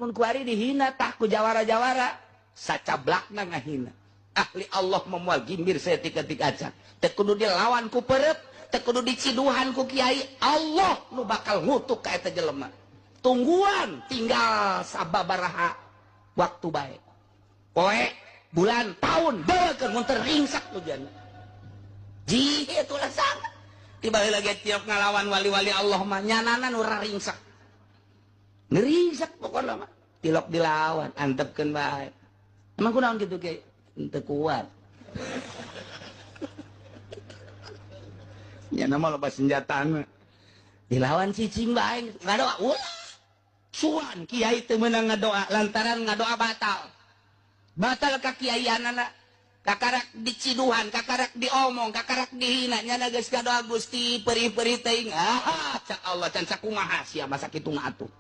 mun kuari dihina tah ku jawara-jawara sacablakna ngahina. Ahli Allah memual gimbir saya tika-tika acan. Teu kudu dilawan ku perep, teu kudu diciduhan ku kiai. Allah nu bakal ngutuk ka eta jelema. Tungguan tinggal sababaraha waktu bae. Poe, bulan, tahun, beukeun mun teringsak nu jana. Ji itulah sangat. Tiba lagi tiap ngalawan wali-wali Allah mah nyanana nu raringsak. Neringsak pokokna mah. Tilok dilawan, antepkeun bae. Emang kunaon kitu ge? Teu kuat. Ya nama loba senjatana. Dilawan cicing bae, ngadoa ulah. Suan kiai teu meunang ngadoa lantaran ngadoa batal. Batal ka kiaianana. Kakarak diciduhan, kakarak diomong, kakarak dihina, nyana geus ngadoa Gusti perih-perih teuing. Ah, ca Allah can sakumaha sia masa kitu ngatuh.